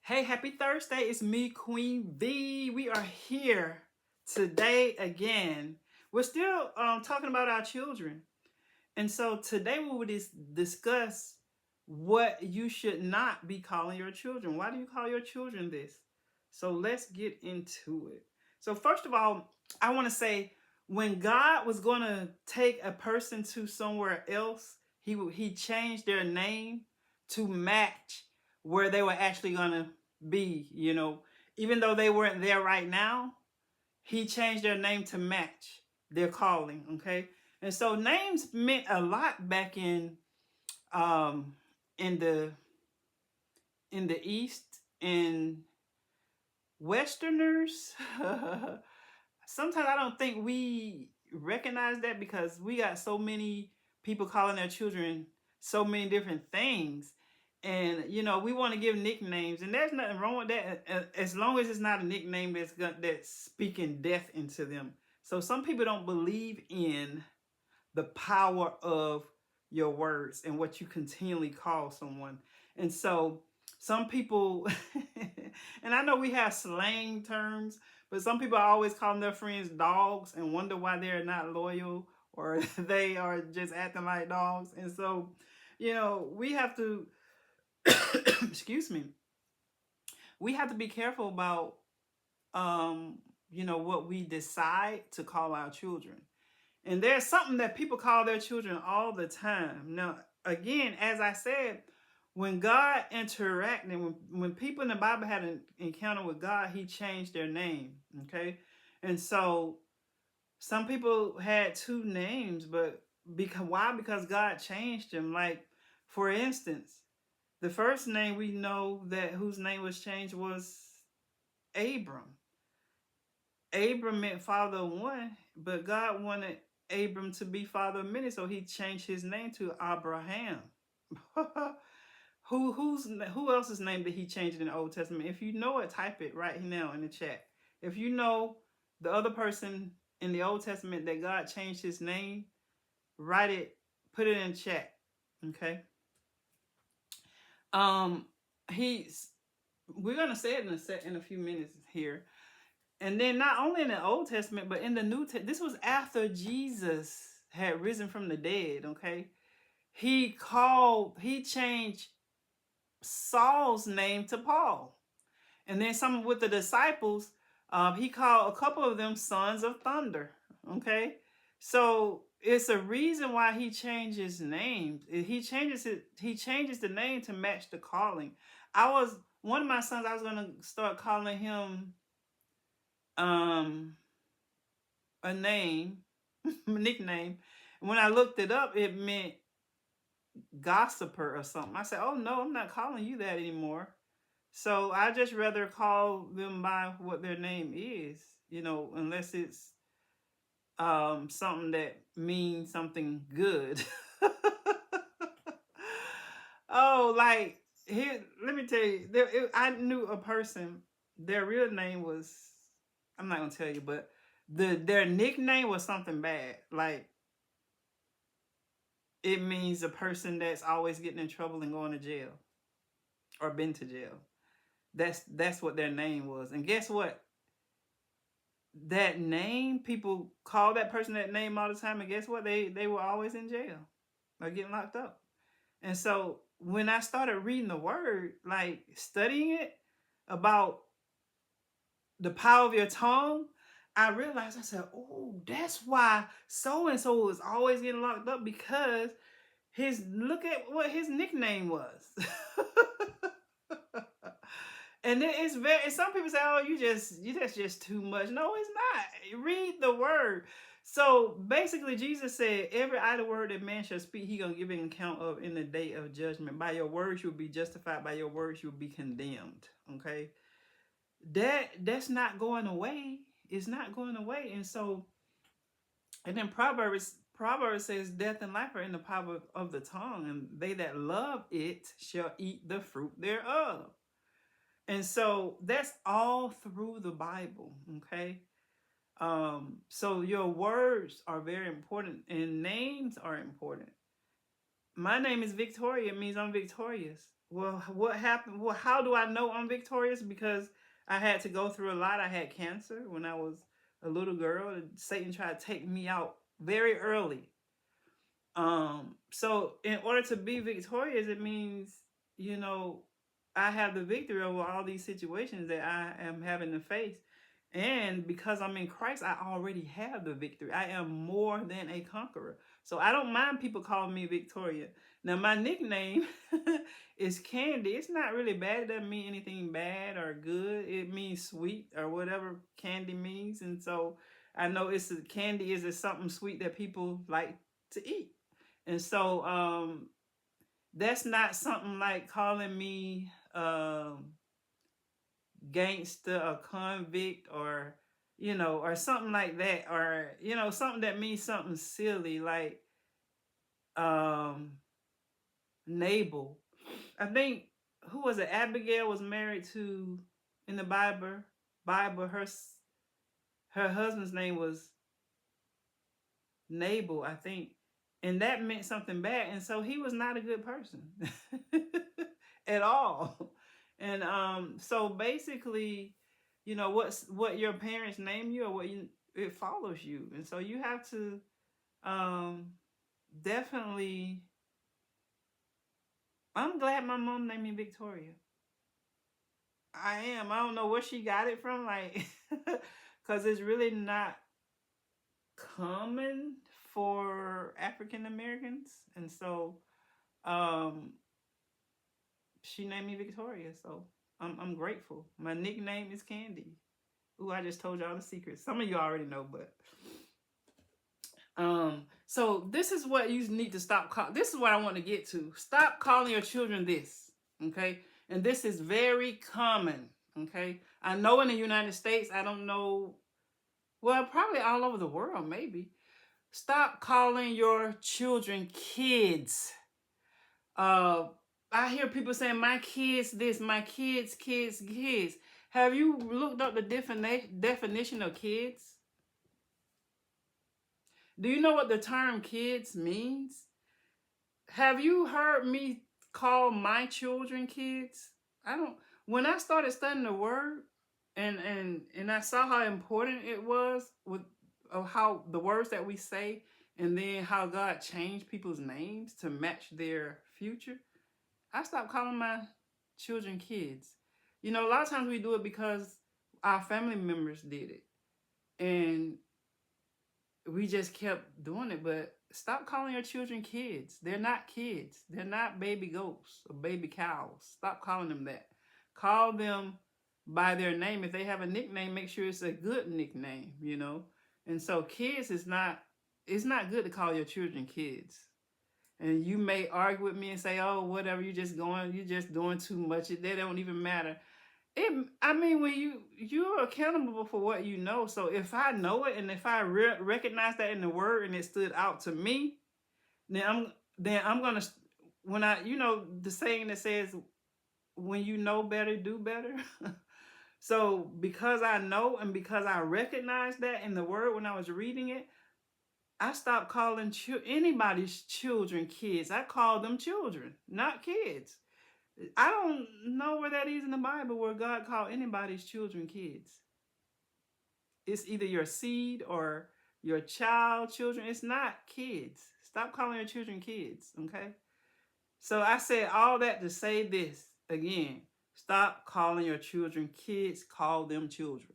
Hey, happy Thursday. It's me, Queen V. We are here today again. We're still talking about our children. And so today we will discuss what you should not be calling your children. Why do you call your children this? So let's get into it. So, first of all, I want to say when God was going to take a person to somewhere else, he changed their name to match where they were actually going to be, even though they weren't there right now, he changed their name to match their calling, okay? And so names meant a lot back um in the East, and Westerners. Sometimes I don't think we recognize that because we got so many people calling their children so many different things. And we want to give nicknames, and there's nothing wrong with that as long as it's not a nickname that's speaking death into them. So some people don't believe in the power of your words and what you continually call someone. And so some people, and I know we have slang terms, but some people are always calling their friends dogs and wonder why they're not loyal or they are just acting like dogs. And so, we have to, excuse me, we have to be careful about, what we decide to call our children. And there's something that people call their children all the time. Now, again, as I said, when God interacted, when people in the Bible had an encounter with God, he changed their name. Okay. And so some people had two names, but why? Because God changed them. Like, for instance, the first name we know that whose name was changed was Abram. Abram meant father of one, but God wanted Abram to be father of many, so he changed his name to Abraham. Who else's name did he change in the Old Testament? If you know it, type it right now in the chat. If you know the other person in the Old Testament that God changed his name, write it, put it in chat. Okay. Um, he's we're gonna say it in a few minutes here. And then not only in the Old Testament, but in the New Testament, this was after Jesus had risen from the dead, okay? He changed Saul's name to Paul. And then some with the disciples, he called a couple of them sons of thunder, okay? So it's a reason why he changes names. He changes the name to match the calling. One of my sons, I was going to start calling him a name, a nickname. When I looked it up, it meant gossiper or something. I said, "Oh no, I'm not calling you that anymore." So I just rather call them by what their name is, unless it's something that means something good. Oh, like here, let me tell you, I knew a person. Their real name was, I'm not gonna tell you, but their nickname was something bad. Like, it means a person that's always getting in trouble and going to jail or been to jail. That's what their name was. And guess what? That name, people call that person that name all the time, and guess what? They were always in jail or getting locked up. And so when I started reading the word, like studying it about the power of your tongue, I realized, I said, oh, that's why so and so is always getting locked up, because look at what his nickname was. And it's very, some people say, oh, that's just too much. No, it's not. Read the word. So basically, Jesus said, every idle word that man shall speak, he gonna give an account of in the day of judgment. By your words you will be justified, by your words you will be condemned. Okay. That's not going away. It's not going away. And so, and then Proverbs says, death and life are in the power of the tongue, and they that love it shall eat the fruit thereof. And so that's all through the Bible, okay? So your words are very important, and names are important. My name is Victoria. It means I'm victorious. Well, what happened? Well, how do I know I'm victorious? Because I had to go through a lot. I had cancer when I was a little girl. And Satan tried to take me out very early. So in order to be victorious, it means, you know, I have the victory over all these situations that I am having to face. And because I'm in Christ, I already have the victory. I am more than a conqueror. So I don't mind people calling me Victoria. Now, my nickname is Candy. It's not really bad. It doesn't mean anything bad or good. It means sweet or whatever candy means. And so I know candy is something sweet that people like to eat. And so that's not something like calling me gangster or convict or, you know, or something like that, or, you know, something that means something silly like um Nabal. I think, who was it? Abigail was married to, in the Bible, her husband's name was Nabal, I think, and that meant something bad, and so he was not a good person at all. And so basically, you know, what your parents name you, or what you, it follows you, and so you have to um definitely. I'm glad my mom named me Victoria. I am. I don't know where she got it from, like, because it's really not common for African Americans, and so um, she named me Victoria. So I'm grateful. My nickname is Candy. Ooh, I just told y'all the secret. Some of you already know, but so this is what you need to stop calling. This is what I want to get to. Stop calling your children this, okay? And this is very common, okay? I know in the United States, I don't know, well, probably all over the world, maybe. Stop calling your children kids. Uh, I hear people saying, my kids this, my kids. Have you looked up the definition of kids? Do you know what the term kids means? Have you heard me call my children kids? I don't. When I started studying the word, and I saw how important it was with of how the words that we say, and then how God changed people's names to match their future, I stopped calling my children kids. You know, a lot of times we do it because our family members did it, and we just kept doing it. But stop calling your children kids. They're not kids. They're not baby goats or baby cows. Stop calling them that. Call them by their name. If they have a nickname, make sure it's a good nickname, you know. And so kids is not, it's not good to call your children kids. And you may argue with me and say, oh, whatever, you're just doing too much. They don't even matter. I mean, when you're accountable for what you know. So if I know it, and if I recognize that in the word and it stood out to me, then I'm gonna, when I, you know, the saying that says, when you know better, do better. So because I know, and because I recognize that in the word when I was reading it, I stopped calling anybody's children kids. I call them children, not kids. I don't know where that is in the Bible where God called anybody's children kids. It's either your seed or your child children. It's not kids. Stop calling your children kids, okay? So I said all that to say this again. Stop calling your children kids. Call them children.